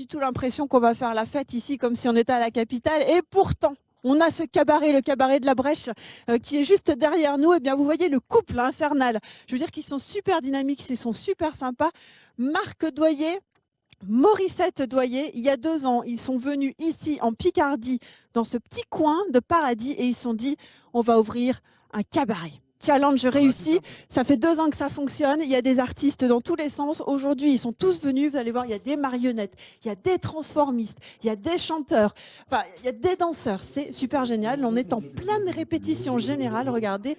Du tout l'impression qu'on va faire la fête ici comme si on était à la capitale, et pourtant on a ce cabaret, le cabaret de la Brèche, qui est juste derrière nous. Et bien vous voyez le couple infernal. Je veux dire qu'ils sont super dynamiques, ils sont super sympas. Marc Doyer, Morissette Doyer, il y a 2 ans, ils sont venus ici en Picardie, dans ce petit coin de paradis, et ils se sont dit on va ouvrir un cabaret. Challenge réussi, ça fait 2 ans que ça fonctionne, il y a des artistes dans tous les sens. Aujourd'hui, ils sont tous venus, vous allez voir, il y a des marionnettes, il y a des transformistes, il y a des chanteurs, enfin, il y a des danseurs, c'est super génial. On est en pleine répétition générale, regardez.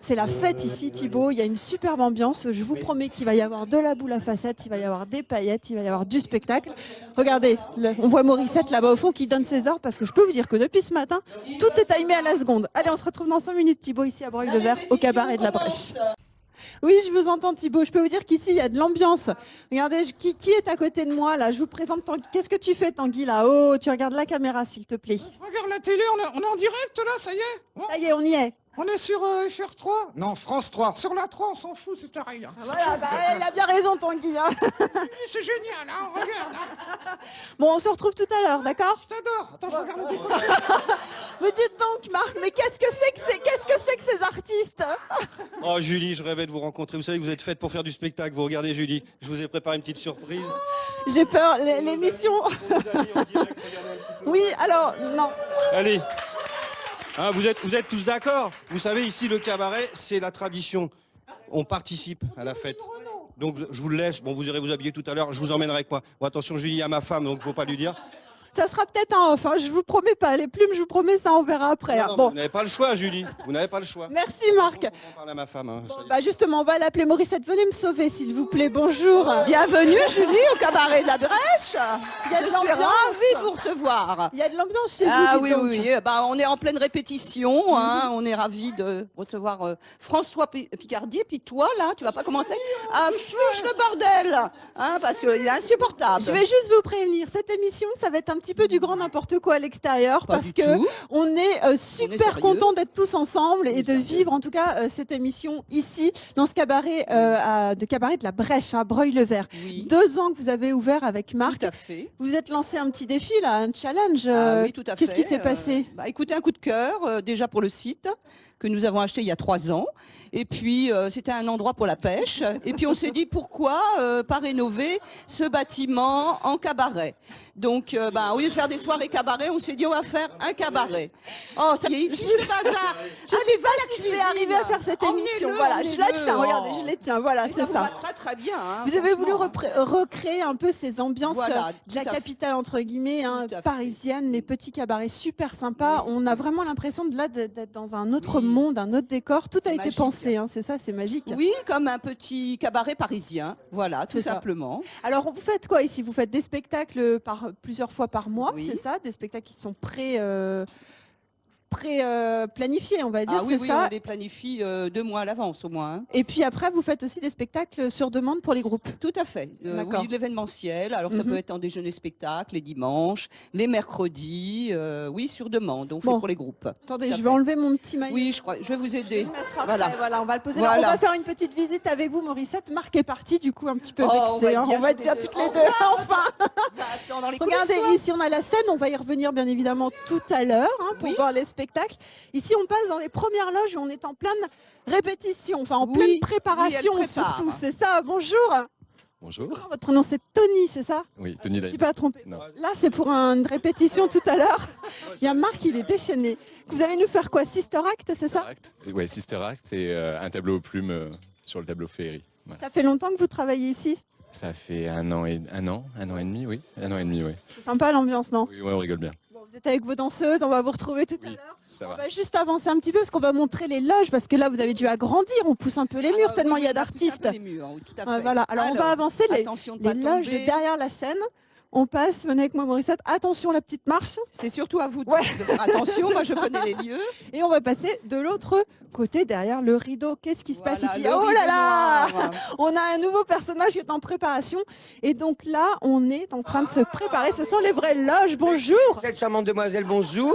C'est la fête ici, Thibaut. Il y a une superbe ambiance. Je vous promets qu'il va y avoir de la boule à facettes, il va y avoir des paillettes, il va y avoir du spectacle. Regardez, on voit Morissette là-bas au fond qui donne ses ordres, parce que je peux vous dire que depuis ce matin, tout est timé à la seconde. Allez, on se retrouve dans 5 minutes, Thibaut, ici à Breuil-le-Vert, au cabaret de la Brèche. Oui, je vous entends, Thibaut. Je peux vous dire qu'ici, il y a de l'ambiance. Regardez, qui est à côté de moi, là? Je vous présente Tanguy. Qu'est-ce que tu fais, Tanguy, là? Oh, tu regardes la caméra, s'il te plaît. Je regarde la télé, on est en direct là, ça y est. Ça y est, on y est. On est sur FR3. Non, France 3. Sur la 3, on s'en fout, c'est pareil. Ah, voilà, bah, elle a bien raison, Tanguy. Hein. C'est génial, hein, regarde. Hein. Bon, on se retrouve tout à l'heure, d'accord? Je t'adore. Attends, je regarde le décollage. Me dites donc, Marc, mais qu'est-ce que c'est que ces artistes? Oh Julie, je rêvais de vous rencontrer. Vous savez que vous êtes faite pour faire du spectacle. Vous regardez Julie, je vous ai préparé une petite surprise. J'ai peur, l'émission. Oui, alors, non. Allez. Hein, vous êtes tous d'accord? Vous savez, ici, le cabaret, c'est la tradition. On participe à la fête. Donc, je vous le laisse. Bon, vous irez vous habiller tout à l'heure. Je vous emmènerai avec moi. Bon, attention, Julie, il y a ma femme, donc il ne faut pas lui dire. Ça sera peut-être un off, hein, je vous promets pas. Les plumes, je vous promets, ça, on verra après. Non, Hein. non, Bon. vous n'avez pas le choix, Julie. Vous n'avez pas le choix. Merci, Marc. On parle à ma femme. Hein. Bon, bah justement, on va l'appeler Morissette. Venez me sauver, s'il vous plaît. Bonjour. Bienvenue Julie au cabaret de la Brèche. Il y a de Je suis l'ambiance. ravie de vous recevoir. Il y a de l'ambiance chez Ah vous. oui, dites donc. oui, bah, on est en pleine répétition, hein. On est ravis de recevoir François Picardie. Et puis toi, là, tu vas pas commencer à fiche le bordel, hein, parce qu'il est insupportable. Je vais juste vous prévenir, cette émission, ça va être un petit peu du grand n'importe quoi à l'extérieur, Pas parce du que tout. on est super sérieux. contents d'être tous ensemble et de sérieux. vivre en tout cas cette émission ici, dans ce cabaret, de cabaret de la Brèche, à Breuil-le-Vert. Oui. 2 ans que vous avez ouvert avec Marc. Tout à fait. Vous êtes lancé un petit défi, là, un challenge. Ah oui, tout à fait. Qu'est-ce qui s'est passé? Bah, écoutez, un coup de cœur déjà pour le site que nous avons acheté il y a 3 ans. Et puis, c'était un endroit pour la pêche. Et puis, on s'est dit, pourquoi pas rénover ce bâtiment en cabaret? Donc, au lieu de faire des soirées cabaret, on s'est dit, on va faire un cabaret. Oh, ça y est, il fiche le bazar. Allez, voilà, si je vais arriver à faire cette émission. Voilà, je la tiens, regardez, je les tiens. Voilà, c'est Ça ça. va très, très bien. Hein, Vous avez voulu franchement. recréer un peu ces ambiances Voilà, de la tout à fait. capitale, entre guillemets, hein, Tout à fait. parisienne, les petits cabarets super sympas. On a vraiment l'impression d'être dans un autre Oui. monde, un autre décor. Tout a C'est été magique. pensé, hein, c'est ça, c'est magique. Oui, comme un petit cabaret parisien. Voilà, tout C'est ça. simplement. Alors, vous faites quoi ici? Vous faites des spectacles plusieurs fois par mois, Oui. c'est ça? Des spectacles qui sont planifiés, on va dire, Ah oui, c'est oui, ça? on les planifie 2 mois à l'avance au moins. Hein. Et puis après, vous faites aussi des spectacles sur demande pour les groupes. Tout à fait. D'accord. Oui, l'événementiel. Alors, ça Mhm. peut être en déjeuner-spectacle, les dimanches, les mercredis. Oui, sur demande. On fait Bon. pour les groupes. Attendez, Tout à je vais fait. enlever mon petit maillot. Oui, je vais vous aider. Voilà. Voilà. On va le poser là. Voilà. On va faire une petite visite avec vous, Morissette. Marc est parti, du coup, un petit peu Oh, on vexé. va hein. être bien On va être toutes bien les toutes deux. les deux. Enfin. Attends, dans les Regardez, coulisses, ici, on a la scène. On va y revenir, bien évidemment, tout à l'heure pour Oui. voir les spectacles. Ici, on passe dans les premières loges où on est en pleine répétition, enfin en Oui. pleine Oui, préparation, elle prépare. surtout. C'est ça. Bonjour. Bonjour. Votre prénom, c'est Tony, c'est ça? Oui, Tony Je ne Lane. suis pas trompée. Non. Là, c'est pour une répétition tout à l'heure. Il y a Marc, il est déchaîné. Vous allez nous faire quoi? Sister Act, c'est ça? Ouais, Sister Act et un tableau aux plumes sur le tableau féerie. Voilà. Ça fait longtemps que vous travaillez ici? Ça fait un an et demi, oui. Un an et demi, oui. C'est sympa l'ambiance, non? Oui, ouais, on rigole bien. Bon, vous êtes avec vos danseuses, on va vous retrouver tout à Oui, l'heure. ça On va. va juste avancer un petit peu parce qu'on va montrer les loges, parce que là vous avez dû agrandir, on pousse un peu les murs tellement il y a d'artistes. Les murs, oui, tout à fait. Voilà, alors on va avancer attention de les pas loges tomber. de derrière la scène. On passe, venez avec moi Morissette, attention la petite marche, C'est surtout à vous de Ouais. de faire attention. Moi, je connais les lieux. et on va passer de l'autre côté derrière le rideau. Qu'est-ce qui se passe Voilà, ici? le Oh là rideau là noir. On a un nouveau personnage qui est en préparation, et donc là on est en train de se préparer, ce sont les vraies loges. Bonjour. Cette charmante demoiselle, bonjour.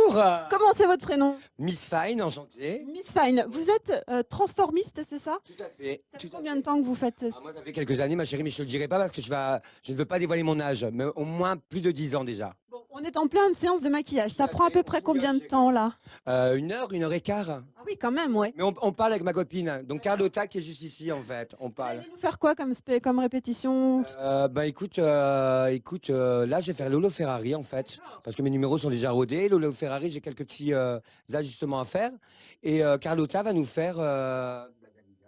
Comment c'est votre prénom? Miss Fine, enchantée. Miss Fine, vous êtes transformiste, c'est ça? Tout à fait. Ça fait combien de temps que vous faites Moi, ça fait quelques années, ma chérie, mais je ne te le dirai pas parce que je ne veux pas dévoiler mon âge. Mais au moins plus de 10 ans déjà. Bon, on est en pleine séance de maquillage. Ça prend à peu près combien de temps là? 1 heure et quart. Ah oui, quand même, ouais. Mais on parle avec ma copine, donc Carlotta qui est juste ici en fait, on Vous parle. allez nous faire quoi comme répétition? Écoute, là je vais faire Lolo Ferrari en fait, parce que mes numéros sont déjà rodés. Lolo Ferrari, j'ai quelques petits ajustements à faire. Et Carlotta va nous faire...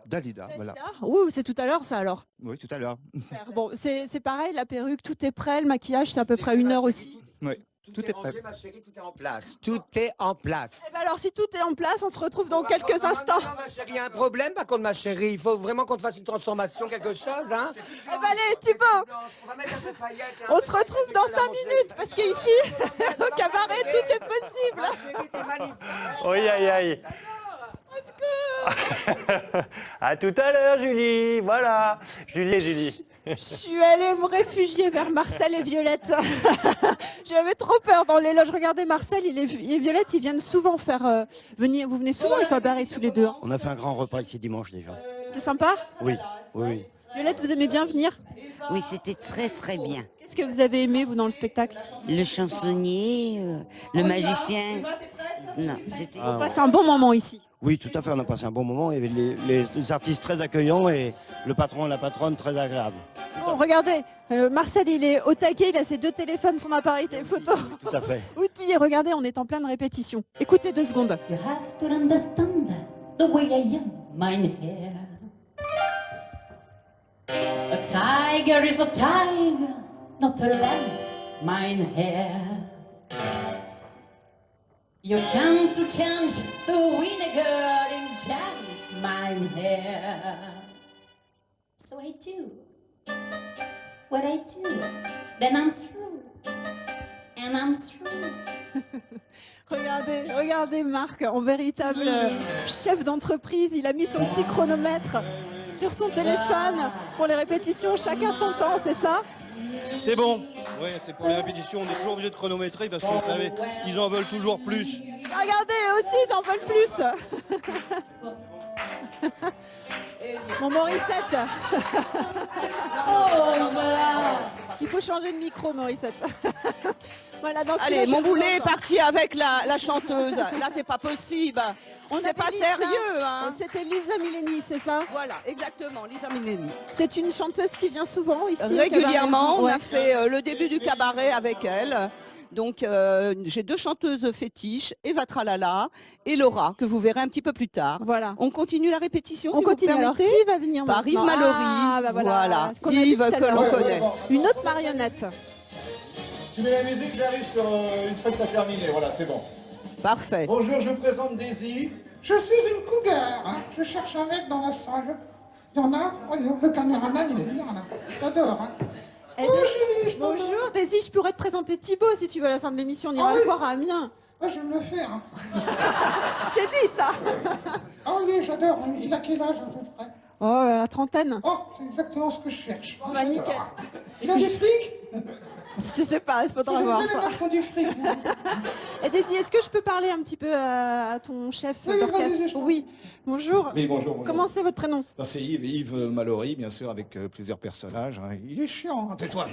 Dalida, voilà. Ouh, c'est tout à l'heure ça alors. Oui, tout à l'heure. Super. Bon, c'est pareil, la perruque, tout est prêt, le maquillage, c'est à peu près 1 heure aussi. Oui, Tout est prêt. Ma chérie, tout est en place. Tout est en place. Eh ben alors, si tout est en place, on se retrouve dans quelques instants. Non, ma chérie, il y a un problème par contre, ma chérie. Il faut vraiment qu'on te fasse une transformation, quelque chose, hein. Eh ben allez, Thibaut, On va mettre un peu de paillettes, on se retrouve dans 5 minutes, parce qu'ici, au cabaret, tout est possible. Ma chérie, t'es magnifique. Oui, aïe, aïe. À tout à l'heure, Julie. Voilà. Julie et Julie. Je suis allée me réfugier vers Marcel et Violette. J'avais trop peur dans les loges. Regardez, Marcel et Violette, ils viennent souvent faire venir. Vous venez souvent au cabaret tous les deux. Hein. On a fait un grand repas ici dimanche déjà. C'était sympa? Oui, oui. Violette, vous aimez bien venir? Oui, c'était très très bien. Qu'est-ce que vous avez aimé, vous, dans le spectacle? Le chansonnier, le magicien. Non, c'était... On passe un bon moment ici. Oui, tout à fait, on a passé un bon moment. Il y avait les artistes très accueillants et le patron et la patronne très agréables. Bon, regardez, Marcel, il est au taquet, il a ses 2 téléphones, son appareil photo. Tout à fait. Outil, regardez, on est en pleine répétition. Écoutez 2 secondes. You have to understand the way I am, mine hair. A tiger is a tiger, not a lamb, mine hair. You come to change the vinegar in jam, mine hair. So I do what I do, then I'm through, and I'm through. Regardez Marc, en véritable chef d'entreprise, il a mis son petit chronomètre sur son téléphone pour les répétitions, chacun son temps, c'est ça? C'est bon. Ouais, c'est pour les répétitions. On est toujours obligé de chronométrer parce que vous savez, ils en veulent toujours plus. Regardez, eux aussi, ils en veulent plus. Mon Morissette. Il faut changer de micro, Morissette. Voilà, dans Allez, mon boulet est parti avec la chanteuse. Là, c'est pas possible. C'est pas sérieux, hein. C'était Lisa Mileni, c'est ça? Voilà, exactement, Lisa Mileni. C'est une chanteuse qui vient souvent ici au Régulièrement, cabaret. on Ouais. a fait le début du cabaret avec elle. Donc, j'ai 2 chanteuses fétiches, Eva Tralala et Laura, que vous verrez un petit peu plus tard. Voilà. On continue la répétition, On si continue. vous Alors, permettez. qui va venir Par Yves maintenant? Mallory. Ah, bah Voilà. Ce qu'on a vu Yves tout à que l'heure. l'on connaît. Une autre marionnette. Tu mets la musique, j'arrive sur une fête à terminer. Voilà, c'est bon. Parfait. Bonjour, je vous présente Daisy. Je suis une cougar. Hein. Je cherche un mec dans la salle. Il y en a? Oh, le caméraman, il est bien là. J'adore. Hein. Eh, bonjour, Daisy, je pourrais te présenter Thibaut si tu veux à la fin de l'émission. On ira le voir à Amiens. Ouais, je vais me le faire. Hein. C'est dit ça. Oh oui, j'adore. Il a quel âge à peu près? Oh, la trentaine. Oh, c'est exactement ce que je cherche. Bah, nickel. Il a du fric? Je sais pas, il faudra voir ça. J'aime du fric. Et Daisy, est-ce que je peux parler un petit peu à ton chef Oui, d'orchestre? vas-y, je t'en Oui, bonjour. Oui, bonjour. Comment c'est votre prénom? Ben, c'est Yves Mallory, bien sûr, avec plusieurs personnages. Hein. Il est chiant, hein, tais-toi.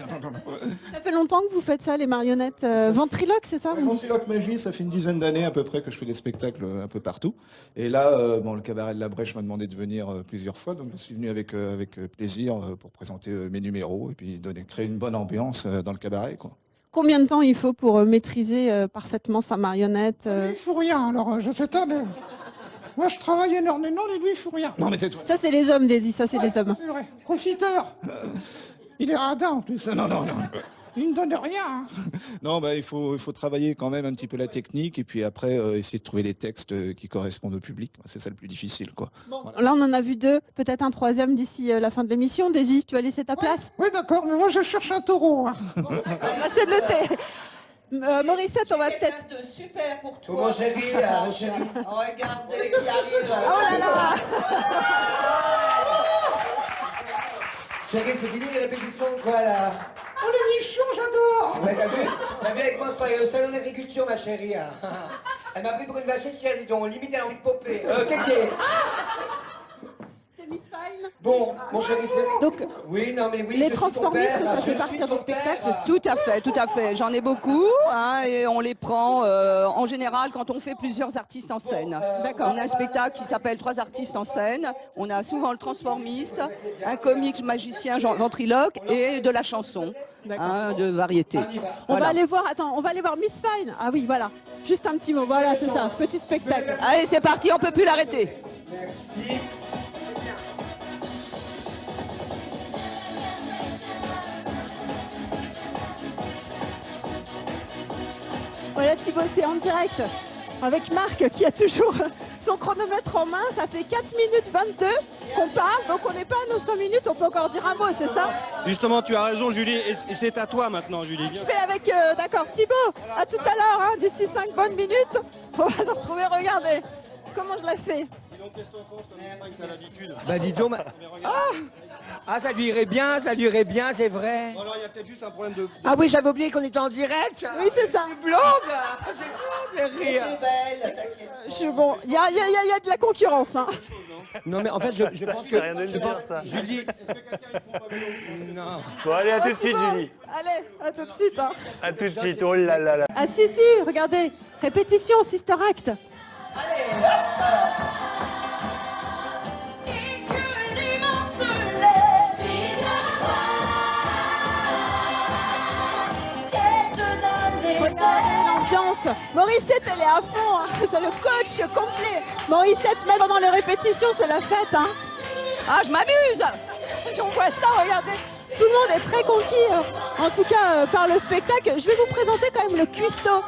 Ça fait longtemps que vous faites ça, les marionnettes ventriloques, c'est ça? Ventriloque Magie, ça fait une dizaine d'années à peu près que je fais des spectacles un peu partout. Et là, le cabaret de la Brèche m'a demandé de venir plusieurs fois, donc je suis venu avec plaisir pour présenter mes numéros et puis créer une bonne ambiance dans le cabaret, quoi. Combien de temps il faut pour maîtriser parfaitement sa marionnette Il faut rien, alors je sais pas. Moi, je travaille énormément, et lui, il faut rien. Non, mais tais-toi. Ça, c'est les hommes, Daisy, ça, c'est les hommes. C'est vrai. Profiteur. Il est radin en plus. Non. Il ne donne rien. Hein. Non, il faut travailler quand même un petit peu la technique et puis après essayer de trouver les textes qui correspondent au public. C'est ça le plus difficile, quoi. Bon, là, on en a vu 2, peut-être un 3e d'ici la fin de l'émission. Daisy, tu as laissé ta place? Oui, d'accord, mais moi, je cherche un taureau. Hein. Là, c'est noté. Morissette, on va peut-être... de super pour Oh, mon chéri, mon chéri. Regardez qui arrive. Oh là là. Chéri, c'est fini les répétitions ou quoi là? Oh, les nichons, j'adore. Ouais, t'as vu avec moi, je croyais au salon d'agriculture, ma chérie. Hein. Elle m'a pris pour une vachette, dis donc. Limite, elle a envie de popper. Kéké. C'est Miss Fine. Bon, mon chéri, c'est... Donc, Oui, non, mais oui. les je suis ton transformistes, père, ça je fait suis partir ton du spectacle père. aussi. Tout à fait, tout à fait. J'en ai beaucoup hein, et on les prend en général quand on fait plusieurs artistes en scène. D'accord. On a un spectacle qui s'appelle 3 artistes en scène. On a souvent le transformiste, un comique magicien ventriloque et de la chanson, hein, de variété. On Voilà. va aller voir, attends, on va aller voir Miss Fine. Ah oui, voilà. Juste un petit mot. Voilà, c'est ça. Petit spectacle. Allez, c'est parti, on peut plus l'arrêter. Voilà Thibaut, c'est en direct avec Marc qui a toujours son chronomètre en main. Ça fait 4 minutes 22 qu'on parle, donc on n'est pas à nos 5 minutes, on peut encore dire un mot, c'est ça? Justement, tu as raison, Julie, et c'est à toi maintenant, Julie. Je fais avec, d'accord, Thibaut, à tout à l'heure, hein, d'ici 5 bonnes minutes, on va se retrouver, regardez comment je la fais. Bah dis donc, ah, ça lui irait bien, c'est vrai. Alors, il y a peut-être juste un problème de... Ah oui, j'avais oublié qu'on était en direct. Oui, c'est ça. Blonde, c'est blonde, rire. Bon, il y a de la concurrence, hein. Non mais en fait, je pense que... C'est rien de je dire, pense- ça. Julie... Non. Bon, allez, à tout de Oh, suite, Thibaut. Julie. Allez, à tout de suite. Hein. À tout de suite. Oh là là là. Ah si, regardez, répétition, Sister Act. Regardez l'ambiance. Morissette, elle est à fond. Hein. C'est le coach complet. Morissette, même pendant les répétitions, c'est la fête. Hein. Ah, je m'amuse. On voit ça, regardez. Tout le monde est très conquis, en tout cas par le spectacle. Je vais vous présenter quand même le cuistot.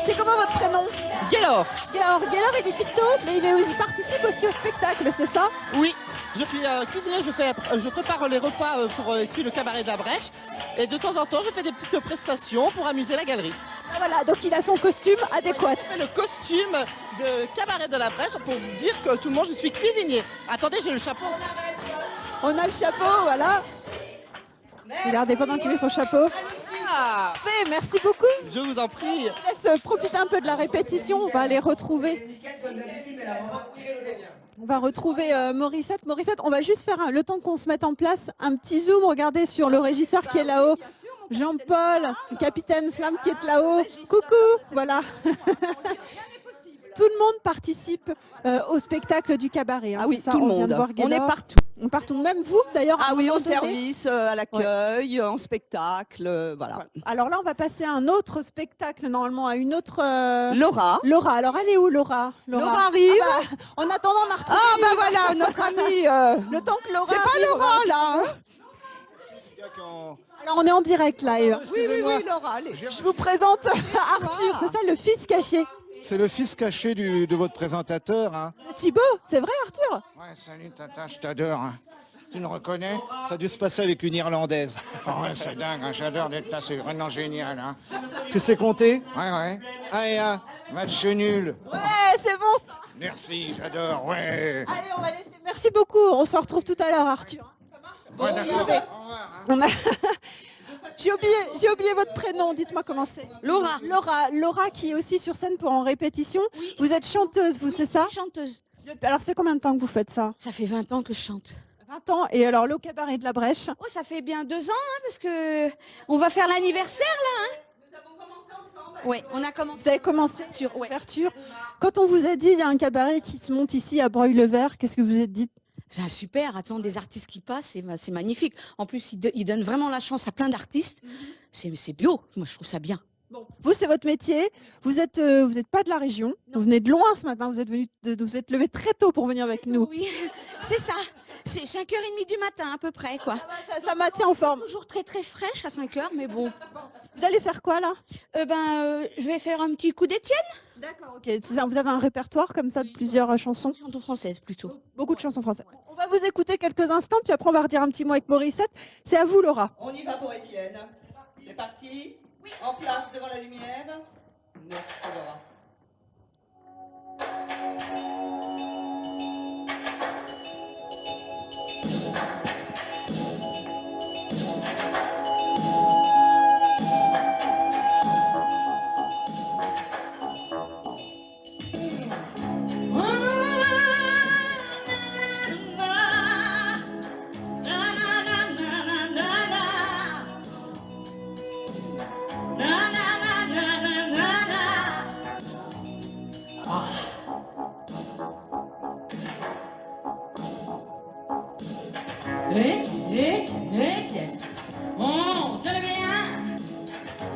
C'est comment votre prénom? Gaylor. Gaylor, il est cuistot, mais il participe aussi au spectacle, c'est ça? Oui, je suis cuisinier, je prépare les repas pour ici le cabaret de la Brèche. Et de temps en temps, je fais des petites prestations pour amuser la galerie. Ah, voilà, donc il a son costume adéquat. Je fais le costume de cabaret de la Brèche pour dire que tout le monde, je suis cuisinier. Attendez, j'ai le chapeau. On a le chapeau, voilà. Regardez pendant qu'il met son chapeau. Ah, Merci beaucoup. je vous en prie. Je laisse profiter un peu de la répétition, on va les retrouver. On va retrouver Morissette. Morissette, on va juste faire, le temps qu'on se mette en place, un petit zoom. Regardez sur le régisseur qui est là-haut. Jean-Paul, le capitaine Flamme qui est là-haut. Coucou, voilà. Tout le monde participe au spectacle du cabaret. Hein, Ah oui, c'est ça, tout le on vient de monde. voir On est Gaylor. partout. Partout, même vous d'ailleurs. à Ah un oui, au moment donné. service, à l'accueil, en spectacle, voilà. Alors là, on va passer à un autre spectacle, normalement, à une autre... Laura. Laura, alors elle est où Laura Laura arrive. Ah bah, en attendant, on a retrouvé... Ah bah voilà, notre amie. Le temps que Laura C'est pas arrive, Laura là. Alors on est en direct là. Oui, Laura, allez. Je vous présente Arthur, c'est ça le fils caché. C'est le fils caché de votre présentateur. Hein. Thibaut, c'est vrai Arthur? Ouais, salut Tata, je t'adore. Hein. Tu me reconnais? Ça a dû se passer avec une Irlandaise. Oh, ouais, c'est dingue, hein, j'adore d'être là, c'est vraiment génial. Hein. Tu sais compter? Ouais. 1 et 1, match nul. Ouais, c'est bon. Merci, j'adore, ouais. Allez, on va laisser. Merci beaucoup, on se retrouve tout à l'heure Arthur. Ouais, d'accord. regardez. On a... J'ai oublié votre prénom, dites-moi comment c'est. Laura. Laura qui est aussi sur scène pour en répétition. Oui. Vous êtes chanteuse, vous, c'est ça? Chanteuse. Alors ça fait combien de temps que vous faites ça? Ça fait 20 ans que je chante. 20 ans. Et alors le cabaret de la Brèche? Oh, ça fait bien 2 ans, hein, parce que on va faire l'anniversaire là. Hein. Nous avons commencé ensemble. Oui, on a commencé. Vous avez commencé sur ouverture. Quand on vous a dit il y a un cabaret qui se monte ici à Breuil-le-Vert, qu'est-ce que vous êtes dit? Ah, super, attends, des artistes qui passent, c'est magnifique. En plus, ils donnent vraiment la chance à plein d'artistes. C'est bio, moi je trouve ça bien. Bon. Vous, c'est votre métier. Vous êtes pas de la région. Non. Vous venez de loin ce matin. Vous êtes levé très tôt pour venir avec nous. Oui, c'est ça. C'est 5h30 du matin à peu près, quoi. Ça maintient en forme. Toujours très très fraîche à 5h, mais bon. Vous allez faire quoi là? Je vais faire un petit coup d'Étienne. D'accord, ok. Vous avez un répertoire comme ça de plusieurs chansons? Chanson française plutôt. Beaucoup de chansons françaises. On va vous écouter quelques instants, puis après on va redire un petit mot avec Morissette. C'est à vous Laura. On y va pour Étienne. C'est parti. Oui. En place devant la lumière. Merci Laura.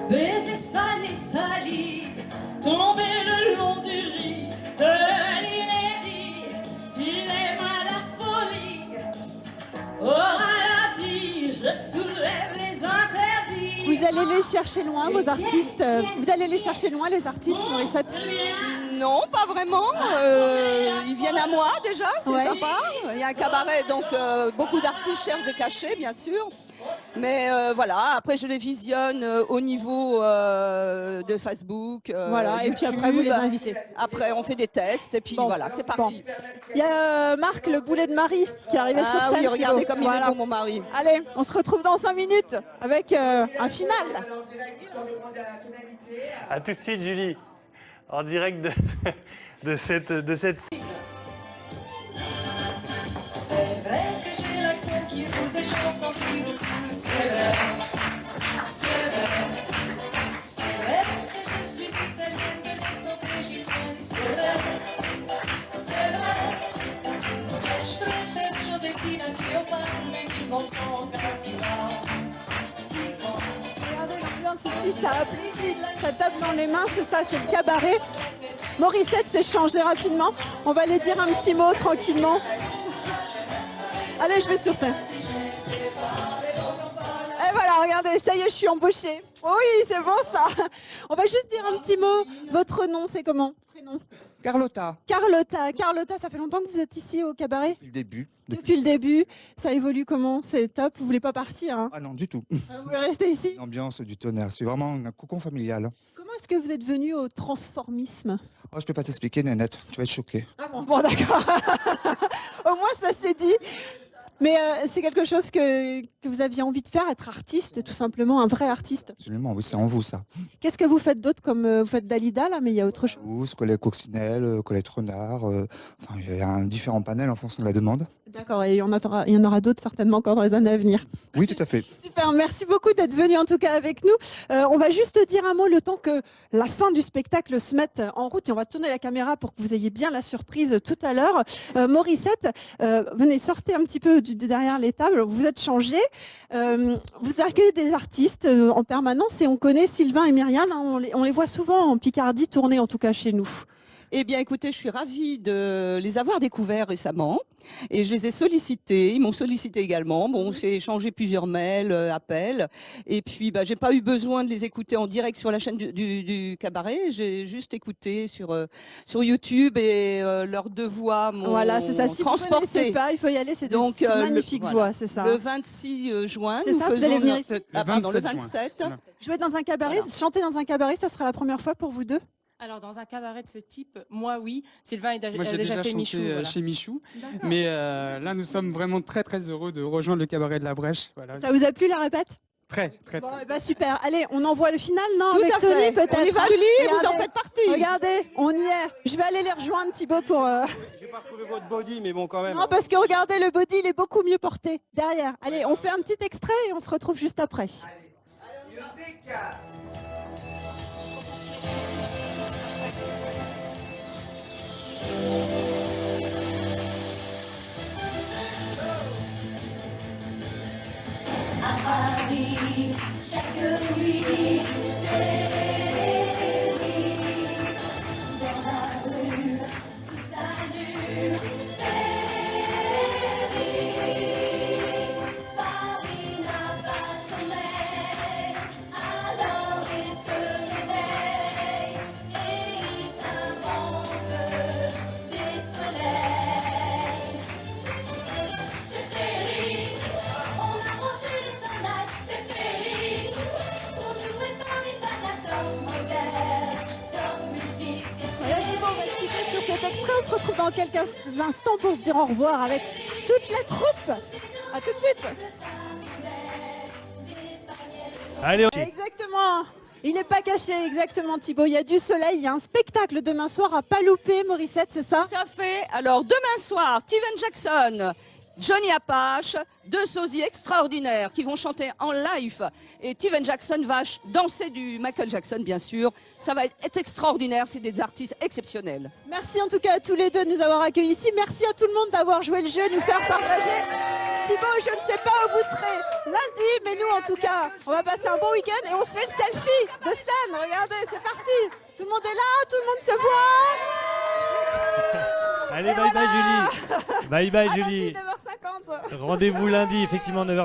baiser salé, sali, tomber le long du riz, de l'inédit, il aime à la folie. Au ralenti, je soulève les interdits. Vous allez les chercher loin, vos artistes. Vous allez les chercher loin, les artistes, Morissette? Non, pas vraiment. Ils viennent à moi déjà, c'est sympa. Il y a un cabaret, donc beaucoup d'artistes cherchent des cachets, bien sûr. Mais voilà, après je les visionne au niveau de Facebook. Voilà, et puis après vous les invitez. Après on fait des tests et puis voilà, c'est parti. Il y a Marc, le boulet de Marie, qui est arrivé sur scène. Oui, regardez comme Thibaut. il est beau, mon mari. Allez, on se retrouve dans 5 minutes avec un final. À tout de suite, Julie. En direct de cette C'est vrai que j'ai l'accent qui roule des chansons qui roulent. C'est vrai, c'est vrai. C'est vrai que je suis italienne de naissance égyptienne. C'est vrai, c'est vrai. Mais je préfère Joséphine à Cléopâtre, mais qui m'entend quand tu vas. Regardez l'ambiance ici, ça applaudit, ça tape dans les mains, c'est ça, c'est le cabaret. Morissette s'est changé rapidement. On va aller dire un petit mot tranquillement. Allez, je vais sur scène. Et voilà, regardez, ça y est, je suis embauchée. Oui, c'est bon ça. On va juste dire un petit mot. Votre nom, c'est comment? Prénom? Carlotta. Carlotta. Carlotta, ça fait longtemps que vous êtes ici au cabaret? Depuis le début. Depuis le début. Ça évolue comment? C'est top. Vous voulez pas partir, hein? Ah non, du tout. Vous voulez rester ici? L'ambiance du tonnerre, c'est vraiment un cocon familial. Comment est-ce que vous êtes venu au transformisme? Oh, je peux pas t'expliquer, Nénette, tu vas être choquée. Ah bon, d'accord. Au moins, ça s'est dit. Mais c'est quelque chose que vous aviez envie de faire, être artiste, tout simplement, un vrai artiste. Absolument, oui, c'est en vous, ça. Qu'est-ce que vous faites d'autre comme vous faites Dalida, là, mais il y a autre chose? Tous, Colette Coccinelle, Colette Renard, enfin, il y a un différent panel en fonction de la demande. D'accord, et il y en aura d'autres certainement encore dans les années à venir. Oui, tout à fait. Super, merci beaucoup d'être venu en tout cas avec nous. On va juste dire un mot le temps que la fin du spectacle se mette en route et on va tourner la caméra pour que vous ayez bien la surprise tout à l'heure. Morissette, venez, sortez un petit peu de derrière les tables, vous êtes changé. Vous accueillez des artistes en permanence et on connaît Sylvain et Myriam, hein, on les voit souvent en Picardie tourner en tout cas chez nous. Eh bien, écoutez, je suis ravie de les avoir découverts récemment et je les ai sollicités. Ils m'ont sollicité également. Bon, on s'est échangé plusieurs mails, appels. Et puis, j'ai pas eu besoin de les écouter en direct sur la chaîne du cabaret. J'ai juste écouté sur YouTube et leurs deux voix m'ont Voilà, c'est ça. Si vous ne connaissez pas, il faut y aller. C'est donc magnifiques voix, c'est ça. Le 26 juin, c'est ça. Vous allez venir ici. Le 27. Voilà. Jouer dans un cabaret, chanter dans un cabaret, ça sera la première fois pour vous deux? Alors, dans un cabaret de ce type, moi, oui. Sylvain a Moi, j'ai déjà fait chanté Michou. chez Michou. Mais là, nous sommes vraiment très, très heureux de rejoindre le cabaret de la Brèche. Voilà. Ça vous a plu, la répète? Très, très, bon, très. Super. Allez, on envoie le final, non? Tout avec à Tony, fait. peut-être. On y va, Julie, vous en faites partie. Regardez, on y est. Je vais aller les rejoindre, Thibaut, pour... J'ai pas retrouvé votre body, mais bon, quand même. Non, parce que regardez, le body, il est beaucoup mieux porté. Derrière. Allez, on fait un petit extrait et on se retrouve juste après. Allez, musique. À Paris, chaque nuit, féerie. Dans la rue, tout s'allume, féerie. Paris n'a pas sommeil, alors il se réveille et il s'invente des soleils. C'est féerie, on a branché les sandales, c'est féerie. Pour jouer Paris Panatom, modèle, top musique, c'est Voilà, Thibaut, on va se quitter sur cet extrait. On se retrouve dans quelques instants pour se dire au revoir avec toute la troupe. À tout de suite. Allez, Exactement. Il n'est pas caché, exactement, Thibaut. Il y a du soleil, il y a un spectacle demain soir à pas louper, Morissette, c'est ça? Tout à fait. Alors, demain soir, Steven Jackson, Johnny Apache, deux sosies extraordinaires qui vont chanter en live. Et Steven Jackson va danser du Michael Jackson, bien sûr. Ça va être extraordinaire, c'est des artistes exceptionnels. Merci en tout cas à tous les deux de nous avoir accueillis ici. Merci à tout le monde d'avoir joué le jeu, nous faire partager Thibaut, je ne sais pas où vous serez lundi, mais nous en tout cas, on va passer un bon week-end et on se fait le selfie de scène. Regardez, c'est parti. Tout le monde est là, tout le monde se voit. Allez, bye bye Julie. Bye bye Julie. Lundi, 9h50. Rendez-vous lundi, effectivement, 9h.